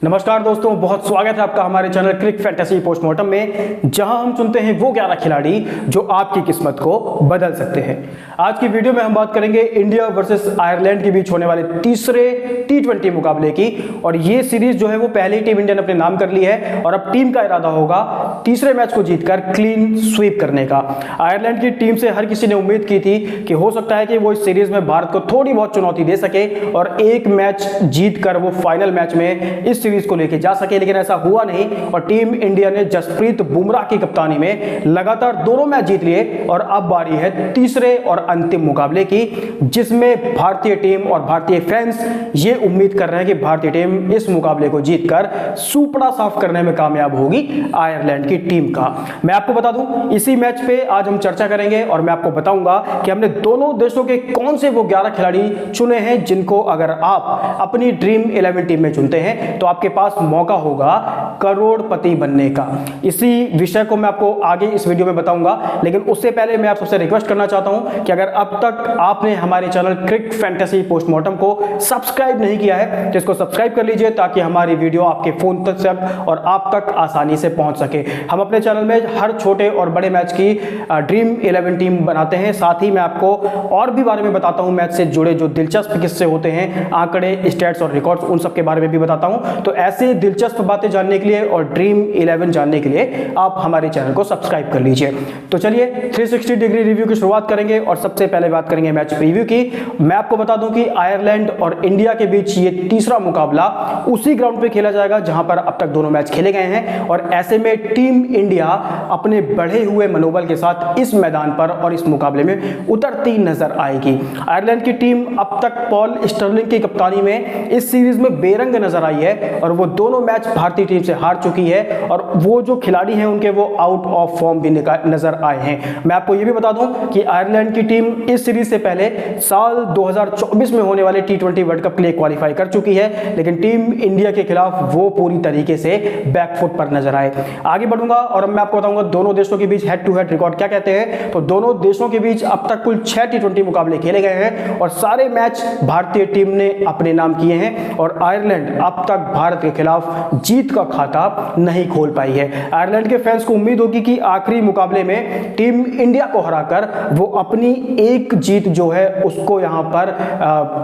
नमस्कार दोस्तों, बहुत स्वागत है आपका हमारे चैनल क्रिक फैंटेसी पोस्टमार्टम में, जहां हम चुनते हैं वो 11 खिलाड़ी जो आपकी किस्मत को बदल सकते हैं। आज की वीडियो में हम बात करेंगे इंडिया वर्सेस आयरलैंड के बीच होने वाले तीसरे T20 मुकाबले की। और ये सीरीज जो है वो पहले ही टीम इंडिया ने अपने नाम कर ली है और अब टीम का इरादा होगा तीसरे मैच को जीतकर क्लीन स्वीप करने का। आयरलैंड की टीम से हर किसी ने उम्मीद की थी कि हो सकता है कि वो इस सीरीज में भारत को थोड़ी बहुत चुनौती दे सके और एक मैच जीतकर वो फाइनल मैच में इस सीरीज को लेके जा सके, लेकिन ऐसा हुआ नहीं। और टीम इंडिया ने जसप्रीत बुमराह की कप्तानी में लगातार दोनों मैच जीत लिए और अब बारी है तीसरे और अंतिम मुकाबले की, जिसमें भारतीय टीम और भारतीय फैंस ये उम्मीद कर रहे हैं कि भारतीय टीम इस मुकाबले को जीतकर सुपड़ा साफ करने में कामयाब होगी आयरलैंड की टीम का। मैं आपको बता दूं, इसी मैच पे आज हम चर्चा करेंगे और मैं आपको बताऊंगा कि हमने दोनों देशों के कौन से वो 11 खिलाड़ी चुने हैं जिनको अगर आप अपनी ड्रीम 11 टीम में चुनते हैं तो आपके पास मौका होगा करोड़पति बनने का। इसी विषय को मैं आपको आगे इस वीडियो में बताऊंगा, लेकिन उससे पहले मैं आप सबसे रिक्वेस्ट करना चाहता हूं कि अगर अब तक आपने हमारे चैनल क्रिक फैंटेसी पोस्टमार्टम को सब्सक्राइब नहीं किया है तो इसको सब्सक्राइब कर लीजिए, ताकि हमारी वीडियो आपके फोन तक और आप तक आसानी से पहुंच सके। हम अपने चैनल में हर छोटे और बड़े मैच की ड्रीम 11 टीम बनाते हैं, साथ ही मैं आपको और भी बारे में बताता हूं, मैच से जुड़े जो दिलचस्प किस्से होते हैं, आंकड़े, स्टैट्स और रिकॉर्ड्स, उन सब के बारे में भी बताता हूं। तो ऐसे दिलचस्प बातें जानने के लिए और ड्रीम 11 जानने के लिए आप हमारे चैनल को सब्सक्राइब कर लीजिए। तो चलिए 360 डिग्री रिव्यू की शुरुआत करेंगे और सबसे पहले बात करेंगे मैच प्रीव्यू की। मैं आपको बता दूं कि आयरलैंड और इंडिया के बीच ये तीसरा मुकाबला उसी ग्राउंड पे खेला जाएगा जहां पर अब तक दोनों मैच खेले गए हैं, और ऐसे में टीम इंडिया अपने बढ़े हुए मनोबल के साथ इस मैदान पर और इस मुकाबले में उतरती नजर आएगी। आयरलैंड की टीम अब तक पॉल स्टर्लिंग की कप्तानी में इस सीरीज में बेरंग नजर आई है और वो दोनों मैच भारतीय टीम से हार चुकी है, और वो जो खिलाड़ी हैं उनके वो आउट ऑफ फॉर्म भी नजर आए हैं। मैं आपको ये भी बता दूं कि आयरलैंड की टीम इस सीरीज से पहले साल 2024 में होने वाले T20 वर्ल्ड कप के लिए क्वालिफाई कर चुकी है, लेकिन टीम इंडिया के खिलाफ वो पूरी तरीके से बैकफुट पर नजर आए। आगे बढ़ूंगा और अब मैं आपको बताऊंगा दोनों देशों के बीच हेड टू हेड रिकॉर्ड क्या कहते हैं। तो दोनों देशों के बीच अब तक कुल 6 T20 मुकाबले खेले गए हैं और सारे मैच भारतीय टीम ने अपने नाम किए हैं, और आयरलैंड अब तक भारत के खिलाफ जीत का खाता नहीं खोल पाई है। आयरलैंड के फैंस को उम्मीद होगी कि आखिरी मुकाबले में टीम इंडिया को हराकर वो अपनी एक जीत जो है उसको यहां पर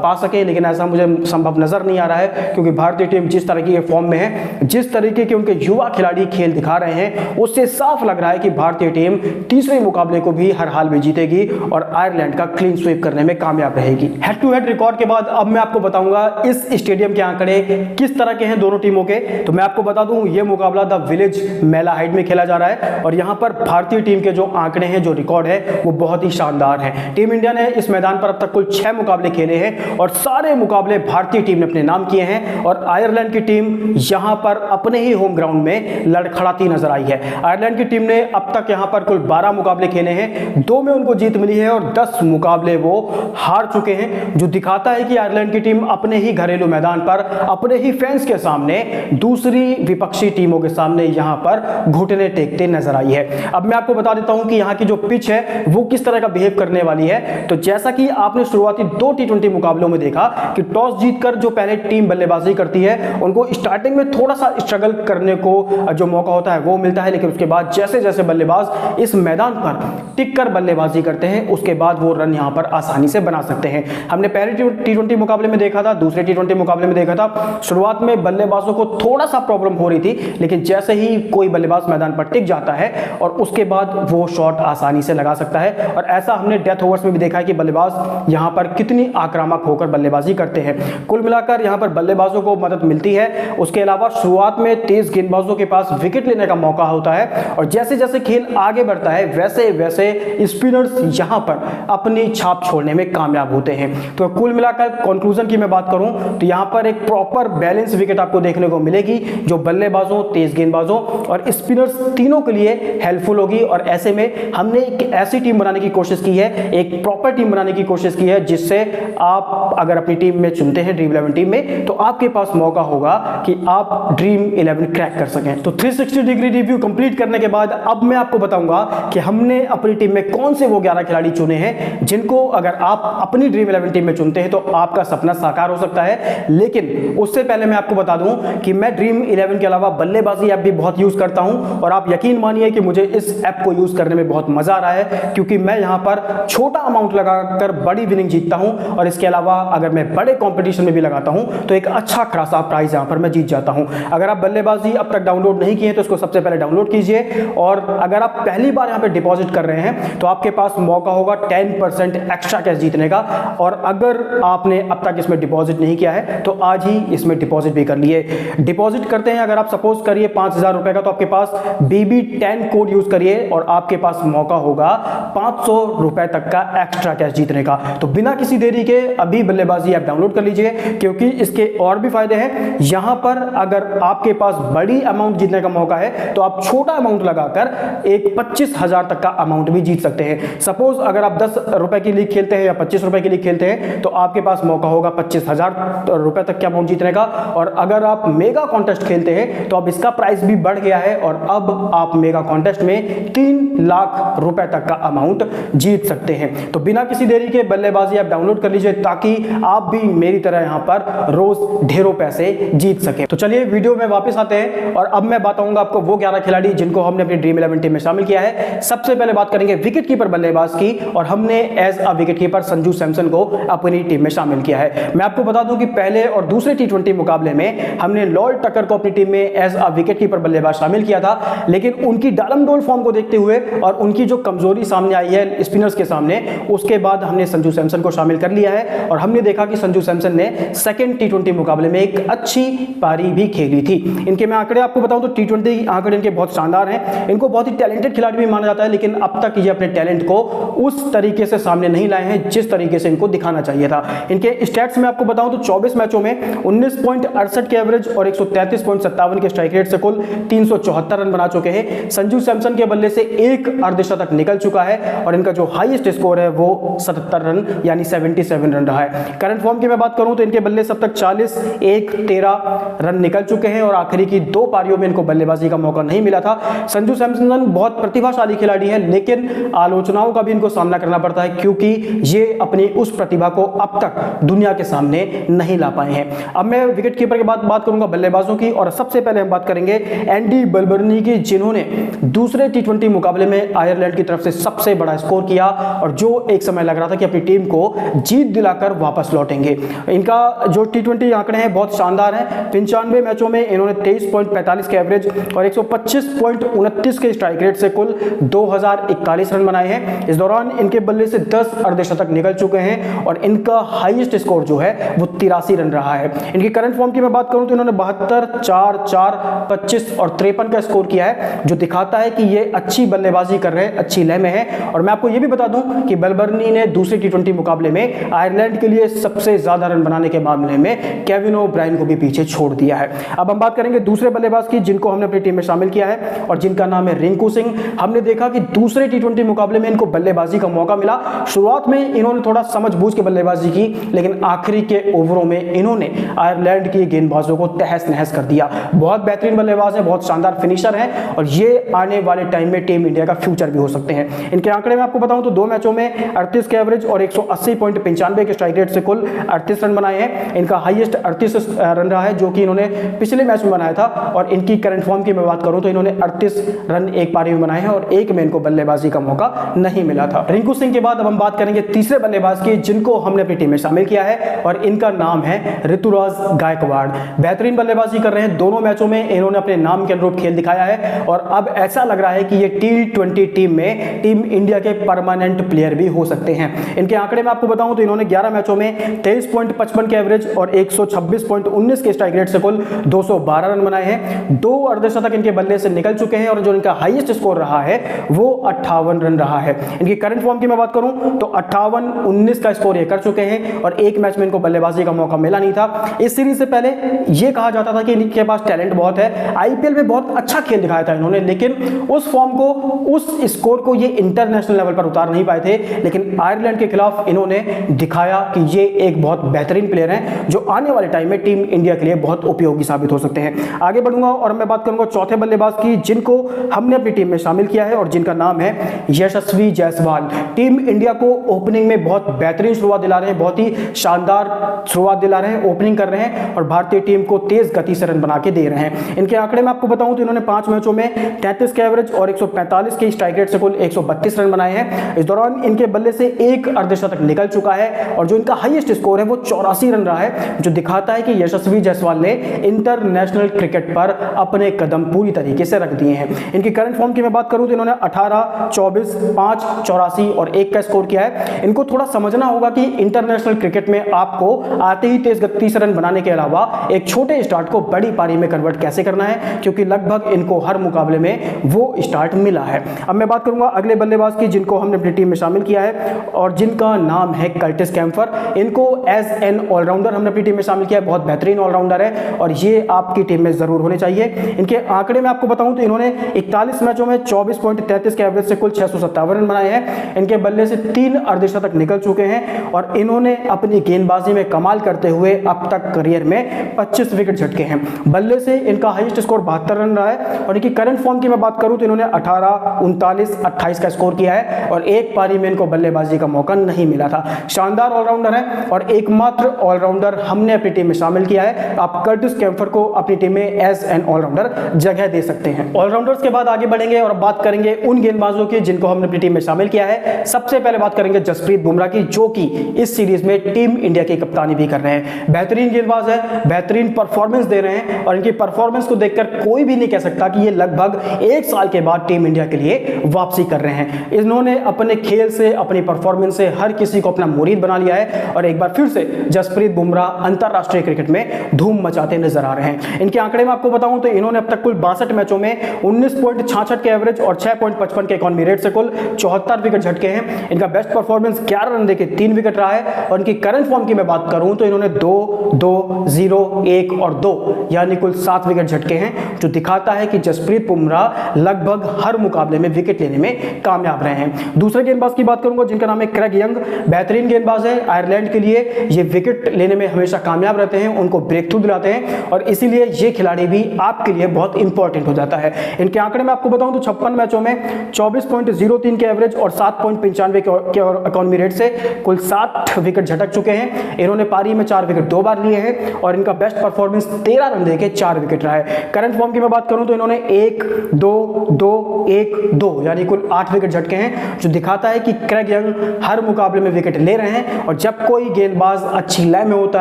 पा सके, लेकिन ऐसा मुझे संभव नजर नहीं आ रहा है, क्योंकि भारतीय टीम जिस तरह की फॉर्म में है, जिस तरीके के उनके युवा खिलाड़ी खेल दिखा रहे हैं, उससे साफ लग रहा है कि भारतीय टीम तीसरे मुकाबले को भी हर हाल में जीतेगी और आयरलैंड का क्लीन स्वीप करने में कामयाब रहेगी। हेड टू हेड रिकॉर्ड के बाद अब मैं आपको बताऊंगा इस स्टेडियम के आंकड़े किस तरह के हैं दोनों टीमों के। तो मैं आपको बता दूं, यह मुकाबला द विलेज मेला हाइट में खेला जा रहा है और यहां पर भारतीय टीम के जो आंकड़े हैं, जो रिकॉर्ड है, वो बहुत ही शानदार है। टीम इंडिया ने इस मैदान पर अब तक कुल 6 मुकाबले खेले हैं और सारे मुकाबले भारतीय टीम ने अपने नाम किए हैं, और आयरलैंड की टीम यहां पर अपने ही होम ग्राउंड में लड़खड़ाती नजर आई है। आयरलैंड की टीम ने अब तक यहां पर कुल 12 मुकाबले खेले हैं, 2 में उनको जीत मिली है और 10 मुकाबले वो हार चुके हैं, जो दिखाता है कि आयरलैंड की टीम अपने ही घरेलू मैदान पर अपने ही फैंस के सामने दूसरी विपक्षी टीमों के सामने यहां पर घुटने टेकते नजर आई है। अब मैं आपको बता देता हूं कि यहां की जो पिच है वो किस तरह का बिहेव करने वाली है। तो जैसा कि आपने शुरुआती 2 T20 मुकाबलों में देखा कि टॉस जीतकर जो पहले टीम बल्लेबाजी करती है उनको स्टार्टिंग में थोड़ा सा स्ट्रगल करने को जो मौका होता है वो मिलता है, लेकिन उसके बाद जैसे जैसे बल्लेबाज इस मैदान पर टिककर बल्लेबाजी करते हैं उसके बाद वो रन यहां पर आसानी से बना सकते हैं। हमने पहले T20 मुकाबले में देखा था, दूसरे T20 मुकाबले में देखा था, शुरुआत में बल्लेबाजों को थोड़ा सा प्रॉब्लम हो रही थी, लेकिन जैसे ही कोई बल्लेबाज मैदान पर टिक जाता है और उसके बाद वो शॉट आसानी से लगा सकता है। और ऐसा हमने डेथ ओवर्स में भी देखा है कि बल्लेबाज यहां पर कितनी आक्रामक होकर बल्लेबाजी करते हैं। कुल मिलाकर यहां पर बल्लेबाजों को मदद मिलती है। उसके अलावा शुरुआत में तेज गेंदबाजों के पास विकेट लेने का मौका होता है, और जैसे जैसे खेल आगे बढ़ता है वैसे वैसे स्पिनर्स यहां पर अपनी छाप छोड़ने में कामयाब होते हैं। तो कुल मिलाकर कंक्लूजन की मैं बात करूं तो यहां पर एक प्रॉपर बैलेंस विकेट आपको देखने को मिलेगी, जो बल्लेबाजों, तेज गेंदबाजों और स्पिनर्स तीनों के लिए हेल्पफुल होगी। और ऐसे में हमने एक ऐसी टीम बनाने की कोशिश की है, एक प्रॉपर टीम बनाने की कोशिश की है, जिससे आप अगर अपनी टीम में चुनते हैं ड्रीम 11 टीम में, तो आपके पास मौका होगा कि आप ड्रीम 11 क्रैक कर सकें। तो 360 डिग्री रिव्यू कंप्लीट करने के बाद अब मैं आपको बताऊंगा कि हमने अपनी टीम में कौन से वो 11 खिलाड़ी चुने हैं जिनको अगर आप अपनी ड्रीम 11 टीम में चुनते हैं तो आपका सपना साकार हो सकता है। लेकिन उससे पहले मैं आपको बता दूं कि मैं ड्रीम 11 के अलावा बल्लेबाजी ऐप भी बहुत यूज करता हूं और आप यकीन मानिए कि मुझे इस ऐप को यूज करने में बहुत मजा आ रहा है, क्योंकि मैं यहां पर छोटा अमाउंट लगाकर बड़ी विनिंग जीतता हूं और इसके अलावा अगर मैं बड़े कंपटीशन में भी लगाता हूं तो एक अच्छा खासा प्राइज यहां पर मैं जीत जाता हूं। अगर आप बल्लेबाजी अब तक डाउनलोड नहीं किए तो इसको सबसे पहले डाउनलोड कीजिए और अगर आप पहली बार यहां पे डिपॉजिट कर रहे हैं तो आपके पास मौका होगा 10% एक्स्ट्रा कैश जीतने का। और अगर आपने अब तक इसमें डिपॉजिट नहीं किया है तो आज ही इसमें डिपॉजिट भी कर लिए। डिपॉजिट करते हैं अगर आप सपोज करिए 5,000 रुपए का, तो आपके पास BB10 कोड यूज करिए और आपके पास मौका होगा 500 रुपए तक का एक्स्ट्रा कैश जीतने का। तो बिना किसी देरी के अभी बल्लेबाजी ऐप डाउनलोड कर लीजिए, क्योंकि इसके और भी फायदे हैं। यहां पर अगर आपके पास बड़ी अमाउंट जीतने का मौका है तो आप छोटा अमाउंट लगाकर एक 25,000 तक का अमाउंट भी जीत सकते हैं। सपोज अगर आप 10 रुपए की लीग खेलते हैं या 25 रुपए की लीग खेलते हैं तो आपके पास मौका होगा 25,000 रुपए तक का अमाउंट जीतने का। और अगर आप मेगा कॉन्टेस्ट खेलते हैं तो अब इसका प्राइस भी बढ़ गया है और अब आप मेगा कॉन्टेस्ट में 3 लाख रुपए तक का अमाउंट जीत सकते हैं। तो बिना किसी देरी के बल्लेबाजी ऐप डाउनलोड कर लीजिए ताकि आप भी मेरी तरह यहां पर रोज ढेरों पैसे जीत सके। तो चलिए वीडियो में वापस आते हैं और अब मैं बताऊंगा आपको वो 11 खिलाड़ी जिनको हमने अपनी ड्रीम 11 टीम में शामिल किया है। सबसे पहले बात करेंगे विकेट कीपर बल्लेबाज की और हमने as a wicket keeper Sanju Samson को अपनी टीम में शामिल किया है। मैं आपको बता दूं कि पहले और दूसरे T20 मुकाबले में हमने लॉर्ड टकर को अपनी टीम में एज अ विकेट कीपर बल्लेबाज शामिल किया था, लेकिन उनकी डालमडोल फॉर्म को देखते हुए और उनकी जो कमजोरी सामने आई है स्पिनर्स के सामने, उसके बाद हमने संजू सैमसन को शामिल कर लिया है और हमने देखा कि संजू सैमसन ने सेकंड T20 मुकाबले में एक अच्छी पारी भी खेली थी। इनके मैं आंकड़े आपको बताऊं तो T20 आंकड़े इनके बहुत शानदार हैं। इनको बहुत ही टैलेंटेड खिलाड़ी भी माना जाता है, लेकिन अब तक ये अपने टैलेंट को उस तरीके से सामने नहीं लाए हैं जिस तरीके से इनको दिखाना चाहिए था। इनके स्टैट्स में आपको बताऊं तो 24 मैचों में 19.68 के एवरेज और 133.57 के स्ट्राइक रेट से कुल 374 रन बना चुके हैं। संजू सैमसन के बल्ले से एक अर्धशतक निकल चुका है और इनका जो हाईएस्ट स्कोर है वो 77 रन यानी 77 रन रहा है। करंट फॉर्म की मैं बात करूं तो इनके बल्ले से अब तक 40, 1, 13 रन निकल चुके हैं और आखिरी की 2 पारियों में इनको बल्लेबाजी का मौका नहीं मिला था। संजू सैमसन बहुत प्रतिभाशाली खिलाड़ी है, लेकिन आलोचनाओं का भी इनको सामना करना पड़ता है क्योंकि ये अपनी उस प्रतिभा को अब तक दुनिया के सामने नहीं ला पाए हैं। अब मैं विकेट कीपर के बाद बात करूंगा बल्लेबाजों की और सबसे पहले हम बात करेंगे एंडी बल्बर्नी की, जिन्होंने दूसरे T20 मुकाबले में आयरलैंड की तरफ से सबसे बड़ा स्कोर किया और जो एक समय लग रहा था कि अपनी टीम को जीत दिलाकर वापस लौटेंगे। इनका जो T20 आंकड़े हैं बहुत शानदार हैं। 95 मैचों में इन्होंने 23.45 के एवरेज और 125.29 के स्ट्राइक रेट से कुल 2041 रन बनाए हैं। इस दौरान इनके बल्ले से 10 अर्धशतक निकल चुके हैं और इनका हाईएस्ट स्कोर जो है वो 83 रन रहा है। इनकी करंट फॉर्म की मैं बात करूं तो इन्होंने 72, 4, 4, 25 और 53 का स्कोर किया है, जो दिखाता है कि ये अच्छी बल्लेबाजी कर रहे हैं, अच्छी लय में है। और मैं आपको ये भी बता दूं कि बल्बर्नी ने दूसरे T20 मुकाबले में आयरलैंड के लिए सबसे ज्यादा रन बनाने के मामले में केविन ओब्रायन को भी पीछे छोड़ दिया है। अब हम बात करेंगे दूसरे बल्लेबाज की जिनको हमने अपनी टीम में शामिल किया है और जिनका नाम है रिंकू सिंह। हमने देखा कि दूसरे T20 मुकाबले में इनको बल्लेबाजी का मौका मिला। शुरुआत में इन्होंने थोड़ा समझबूझ के बल्लेबाजी की, लेकिन आखिरी के ओवरों में इन्होंने आयरलैंड के गेंदबाजों को तहस नहस कर दिया। बहुत बेहतरीन बल्लेबाज है, बहुत शानदार फिनिशर है और ये आने वाले टाइम में टीम इंडिया का फ्यूचर भी हो सकते हैं। इनके आंकड़े में आपको बताऊं तो 2 मैचों में 38 के एवरेज और 180.95 के स्ट्राइक रेट से कुल 38 रन बनाए हैं। इनका हाईएस्ट 38 रन रहा है, जो कि इन्होंने पिछले मैच में बनाया था। और इनकी करंट फॉर्म की मैं बात करूं तो इन्होंने 38 रन एक पारी में बनाए हैं और एक में इनको बल्लेबाजी का मौका नहीं मिला था। रिंकू सिंह के बाद अब हम बात करेंगे तीसरे बल्लेबाज की जिनको हमने अपनी टीम में शामिल किया है और इनका नाम है ऋतुराज गायकवाड़। बेहतरीन बल्लेबाजी कर रहे हैं, दोनों मैचों में इन्होंने अपने नाम के अनुरूप खेल दिखाया है और अब ऐसा लग रहा है कि ये T20 टीम में टीम इंडिया के परमानेंट प्लेयर भी हो सकते हैं। इनके आंकड़े में आपको बताऊं तो इन्होंने 11 मैचों में 23.55 के एवरेज और 126.19 के स्ट्राइक रेट से कुल 212 रन बनाए हैं। 2 अर्धशतक इनके बल्ले से निकल चुके हैं और जो इनका हाईएस्ट स्कोर रहा है वो 58 रन रहा है। इनकी करंट फॉर्म की मैं बात करूं तो 58-19 का स्कोर ये कर चुके हैं और एक मैच में इनको बल्लेबाजी का मौका मिला नहीं था। इस सीरीज से पहले ये कहा जाता था कि इनके पास टैलेंट बहुत है, आईपीएल में बहुत अच्छा खेल दिखाया था इन्होंने, लेकिन उस फॉर्म को, उस स्कोर को ये इंटरनेशनल लेवल पर उतार नहीं पाए थे। लेकिन आयरलैंड के खिलाफ इन्होंने दिखाया कि ये एक बहुत बेहतरीन प्लेयर हैं जो आने वाले टाइम में टीम इंडिया के लिए बहुत उपयोगी साबित हो सकते हैं। आगे बढ़ूंगा और मैं बात करूंगा चौथे बल्लेबाज की जिनको हमने अपनी टीम में शामिल किया है और जिनका नाम है यशस्वी जायसवाल। टीम इंडिया को ओपनिंग में बहुत बेहतरीन शुरुआत दिला रहे हैं, बहुत ही शानदार शुरुआत दिला रहे हैं, ओपनिंग कर रहे हैं और भारतीय आपके टीम को तेज गति से रन बना के दे रहे हैं। इनके आंकड़े में आपको बताऊं तो इन्होंने 5 मैचों में 33 के एवरेज और 145 के स्ट्राइक रेट से कुल 132 रन बनाए हैं। इस दौरान इनके बल्ले से एक अर्धशतक निकल चुका है और जो इनका हाईएस्ट स्कोर है वो 84 रन रहा है, जो दिखाता है कि यशस्वी जायसवाल ने इंटरनेशनल क्रिकेट पर अपने कदम पूरी तरीके से रख दिए हैं। इनकी करंट फॉर्म की मैं बात करूं तो इन्होंने 18, 24, 5, 84 और 1 का स्कोर किया है। इनको थोड़ा समझना होगा कि इंटरनेशनल क्रिकेट में आपको आते ही तेज गति से रन बनाने के अलावा एक छोटे स्टार्ट को बड़ी पारी में कन्वर्ट कैसे करना है, क्योंकि लगभग इनको हर मुकाबले में वो स्टार्ट मिला है। अब मैं बात करूंगा अगले बल्लेबाज की जिनको हमने अपनी टीम में शामिल किया है और जिनका नाम है कर्टिस कैम्फर। इनको एज एन ऑलराउंडर हमने अपनी टीम में शामिल किया है। बहुत बेहतरीन ऑलराउंडर है और ये आपकी टीम में जरूर होने चाहिए। इनके आंकड़े में आपको बताऊं तो इन्होंने 41 मैचों में 24.33 के एवरेज से कुल 657 रन बनाए हैं। इनके बल्ले से 3 अर्धशतक निकल चुके हैं और इन्होंने अपनी गेंदबाजी में कमाल करते हुए अब तक करियर में 25 विकेट झटके हैं। बल्ले से इनका हाईएस्ट स्कोर 72 रन रहा है और इनकी करंट फॉर्म की मैं बात करूं तो इन्होंने 18, 39, 28 का स्कोर किया है और एक पारी में इनको बल्लेबाजी का मौका नहीं मिला था। शानदार ऑलराउंडर है और एकमात्र ऑलराउंडर हमने अपनी टीम में शामिल किया है। आप कर्टिस कैम्फर को अपनी टीम में एज एन ऑलराउंडर जगह दे सकते हैं। ऑलराउंडर्स के बाद आगे बढ़ेंगे और बात करेंगे उन गेंदबाजों की जिनको हमने अपनी टीम में शामिल किया है। सबसे पहले बात करेंगे जसप्रीत बुमराह की, जो कि इस सीरीज में टीम इंडिया की कप्तानी भी कर रहे हैं। बेहतरीन गेंदबाज है, बेहतरीन परफॉर्मेंस दे रहे हैं और इनकी परफॉर्मेंस को देखकर कोई भी नहीं कह सकता कि ये लगभग 1 साल के बाद टीम इंडिया के लिए वापसी कर रहे हैं। इन्होंने अपने खेल से, अपनी परफॉर्मेंस से हर किसी को अपना मुरीद बना लिया है और एक बार फिर से जसप्रीत बुमराह अंतरराष्ट्रीय क्रिकेट में धूम मचाते नजर आ रहे हैं। इनके आंकड़े में आपको बताऊं तो इन्होंने अब तक कुल 62 मैचों में 19.66 के एवरेज और 6.55 के इकॉनमी रेट से कुल 74 विकेट झटके हैं। इनका बेस्ट परफॉर्मेंस 11 रन देके 3 विकेट रहा है और इनकी करंट फॉर्म की मैं बात करूं तो इन्होंने 2, 2, 0, 1 और 2 यानी कुल 7 विकेट झटके हैं, जो दिखाता है कि जसप्रीत बुमराह लगभग हर मुकाबले में विकेट लेने में कामयाब रहे हैं। दूसरे गेंदबाज की बात करूंगा जिनका नाम है क्रेग यंग। बेहतरीन गेंदबाज है, आयरलैंड के लिए ये विकेट लेने में हमेशा कामयाब रहते हैं, उनको ब्रेक थ्रू दिलाते हैं और इसीलिए ये खिलाड़ी भी आपके लिए बहुत इंपॉर्टेंट हो जाता है। इनके आंकड़े में आपको बताऊं तो 56 मैचों में 24.03 के एवरेज और 7.95 के इकॉनमी रेट से कुल 7 विकेट झटक चुके हैं। इन्होंने पारी में 4 विकेट 2 बार लिए हैं और इनका बेस्ट परफॉर्मेंस 13 रन देके 4 विकेट रहा है। करंट फॉर्म की मैं बात करूं तो इन्होंने 1, 2, 2, 1, 2 यानी कुल 8 विकेट झटके हैं, जो दिखाता है कि क्रेग यंग हर मुकाबले में विकेट ले रहे हैं और जब कोई गेंदबाज अच्छी लय में होता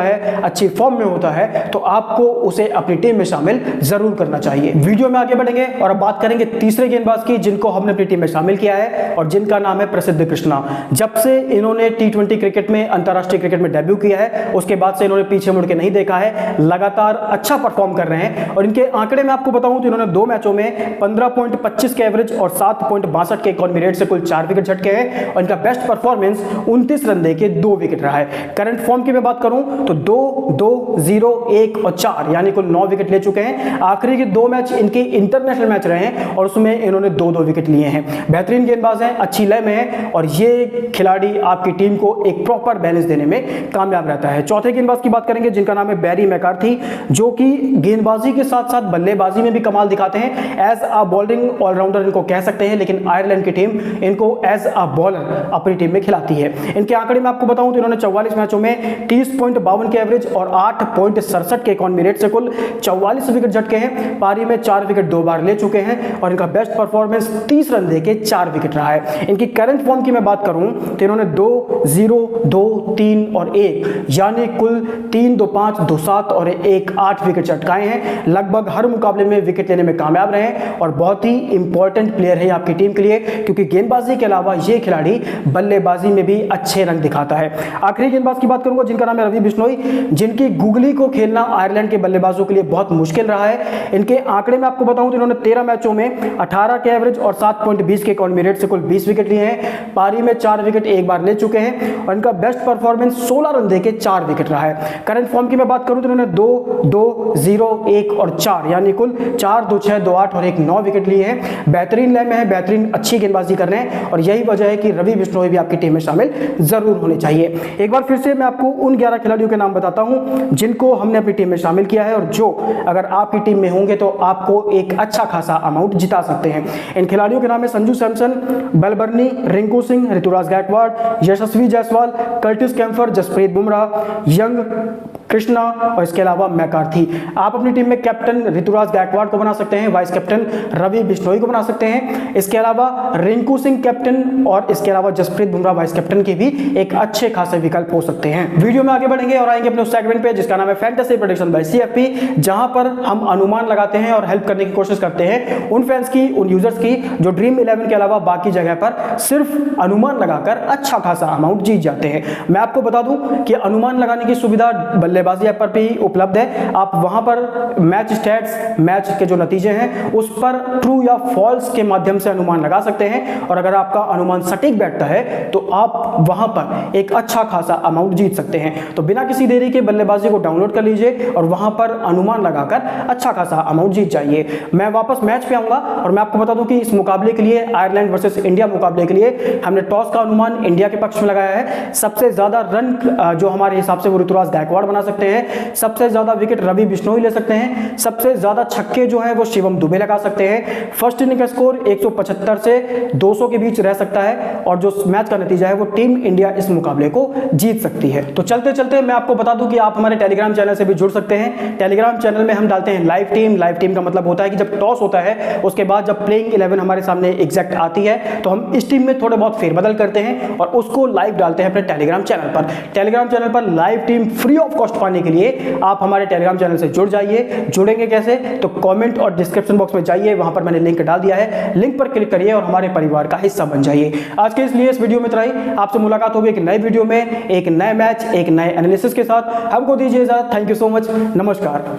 है, अच्छी फॉर्म में होता है, तो आपको उसे अपनी टीम में शामिल जरूर करना चाहिए। वीडियो में आगे बढ़ेंगे और अब बात करेंगे तीसरे गेंदबाज की जिनको हमने अपनी टीम में शामिल किया है और जिनका नाम है प्रसिद्ध कृष्णा। जब से इन्होंने T20 क्रिकेट में, अंतरराष्ट्रीय क्रिकेट में डेब्यू किया है, उसके बाद से इन्होंने पीछे मुड़ के नहीं देखा है, लगातार अच्छा परफॉर्म कर रहे हैं और इनके आंकड़े में आपको बताऊं तो इन्होंने 2 मैचों में 15.25 के एवरेज और 7.62 के इकॉनमी रेट से कुल 4 विकेट झटके हैं और इनका बेस्ट परफॉर्मेंस 29 रन देके 2 विकेट रहा है। करंट फॉर्म की मैं बात करूं तो 2, 2, 0, 1 और 4 यानी कुल 9 विकेट ले चुके हैं। आखिरी के 2 मैच इनके इंटरनेशनल मैच रहे हैं और उसमें इन्होंने 2-2 विकेट लिए हैं। बेहतरीन गेंदबाज हैं, अच्छी लय में है और ये खिलाड़ी आपकी टीम को एक प्रॉपर बैलेंस देने में कामयाब रहता है। चौथे गेंदबाज की बात करेंगे जिनका नाम है बैरी मैकार्थी, जो कि गेंदबाजी के साथ साथ बल्लेबाजी में भी कमाल दिखाते हैं। एज अ बॉलिंग ऑलराउंडर इनको कह सकते हैं, लेकिन आयरलैंड की टीम इनको एज अ बॉलर अपनी टीम में खिलाती है। इनके आंकड़े में आपको बताऊं तो इन्होंने 44 मैचों में 30.52 के एवरेज और 8.67 के इकॉनमी रेट से कुल 44 विकेट झटके हैं। पारी में 4 विकेट 2 बार ले चुके हैं और इनका बेस्ट परफॉर्मेंस 30 रन देके 4 विकेट रहा है। इनकी करंट फॉर्म की मैं बात करूं तो इन्होंने 2, 0, 2, 3 और 1 यानी कुल 3, 2, 5, 2, 7 और 1, 8 विकेट चटकाए हैं। लगभग हर मुकाबले में विकेट लेने में कामयाब रहे और बहुत ही इंपॉर्टेंट प्लेयर है आपकी टीम के लिए, क्योंकि गेंदबाजी के अलावा ये खिलाड़ी बल्लेबाजी में भी अच्छे रंग दिखाता है। आखिरी गेंदबाज की बात करूंगा जिनका नाम है रवि बिश्नोई, जिनकी गुगली को खेलना आयरलैंड के बल्लेबाजों के लिए बहुत मुश्किल रहा है। इनके आंकड़े में आपको बताऊं तो इन्होंने 13 मैचों में 18 के एवरेज और 7.20 के इकॉनमी रेट से कुल 20 विकेट लिए हैं। पारी में 4 विकेट 1 बार ले चुके हैं और इनका बेस्ट परफॉर्मेंस 16 रन देके 4 विकेट रहा है। करंट फॉर्म की मैं बात करूं तो इन्होंने 2, 2, 0, 1 और 4 यानी कुल 4, 2, 6, 2, 8 और 1, 9 विकेट लिए हैं। बेहतरीन लय में है, बेहतरीन अच्छी गेंदबाजी कर रहे हैं और यही वजह है कि रवि बिश्नोई भी आपकी टीम में शामिल जरूर होने चाहिए। एक बार फिर से मैं आपको उन 11 खिलाड़ियों के नाम बताता हूं जिनको हमने अपनी टीम में शामिल किया है और जो अगर आपकी टीम में होंगे तो आपको एक अच्छा खासा अमाउंट जिता सकते हैं। इन खिलाड़ियों के नाम है Sanju Samson, Balbirnie, Rinku Singh, Ruturaj Gaikwad, Yashasvi Jaiswal, Curtis Campher, Jasprit Bumrah, Young, Krishna और इसके अलावा मैकार्थी। आप अपनी टीम में कैप्टन ऋतुराज गायकवाड़ को बना सकते हैं, वाइस कैप्टन रवि बिश्नोई को बना सकते हैं। इसके अलावा रिंकू सिंह कैप्टन और इसके अलावा जसप्रीत बुमराह वाइस कैप्टन के भी एक अच्छे खासे विकल्प हो सकते हैं। वीडियो में आगे बढ़ेंगे और आएंगे अपने उस सेगमेंट पे जिसका नाम है फैंटेसी प्रेडिक्शन बाय सीएफपी, जहां पर हम अनुमान लगाते हैं और हेल्प करने की कोशिश करते हैं उन फैंस की, उन यूजर्स की जो ड्रीम 11 के अलावा बाकी जगह पर सिर्फ अनुमान लगाकर अच्छा खासा अमाउंट जीत जाते हैं। मैं आपको बता दूं कि अनुमान लगाने की सुविधा बल्लेबाजी ऐप पर भी उपलब्ध है। आप वहां पर मैच स्टैट्स, मैच के जो नतीजे हैं उस पर ट्रू या फॉल्स के माध्यम से अनुमान लगा सकते हैं, और अगर आपका अनुमान सटीक बैठता है तो आप वहां पर एक अच्छा खासा अमाउंट जीत सकते हैं। तो बिना किसी देरी के बल्लेबाजी को डाउनलोड कर लीजिए और वहां पर अनुमान लगाकर अच्छा खासा अमाउंट जीत जाइए। मैं वापस मैच पे आऊंगा और मैं आपको बता दूं कि इस मुकाबले के लिए, आयरलैंड वर्सेस इंडिया मुकाबले के लिए, हमने टॉस का अनुमान इंडिया के पक्ष में लगाया है। सबसे ज्यादा रन जो हमारे हिसाब से वो ऋतुराज गायकवाड़ बना सकते हैं, सबसे ज्यादा विकेट रवि बिश्नोई ले सकते हैं, सबसे ज्यादा छक्के जो है वो शिवम दुबे लगा सकते हैं। फर्स्ट इनिंग का स्कोर 175 से 200 के बीच रह सकता है और जो मैच का नतीजा है वो टीम इंडिया इस मुकाबले को जीत सकती है। तो चलते चलते मैं आपको बता दूं कि आप हमारे टेलीग्राम चैनल से भी जुड़ सकते हैं। टेलीग्राम चैनल में हम डालते हैं लाइव टीम। लाइव टीम का मतलब होता है कि जब टॉस होता है उसके बाद जब प्लेइंग 11 हमारे सामने एग्जैक्ट आती है तो हम इस टीम में थोड़े बहुत फेरबदल करते हैं और उसको लाइव डालते हैं अपने टेलीग्राम चैनल पर। टेलीग्राम चैनल पर live team free of cost पाने के लिए आप हमारे टेलीग्राम चैनल से जुड़ जाइए। जुड़ेंगे कैसे? तो कमेंट और डिस्क्रिप्शन बॉक्स में जाइए, वहां पर मैंने लिंक डाल दिया है, लिंक पर क्लिक करिए और हमारे परिवार का हिस्सा बन जाइए। आज के लिए इस वीडियो में इतना ही। आपसे मुलाकात होगी एक नए वीडियो में, एक नए मैच, एक नए एनालिसिस के साथ। हमको दीजिए इजाजत। Thank you so much. नमस्कार।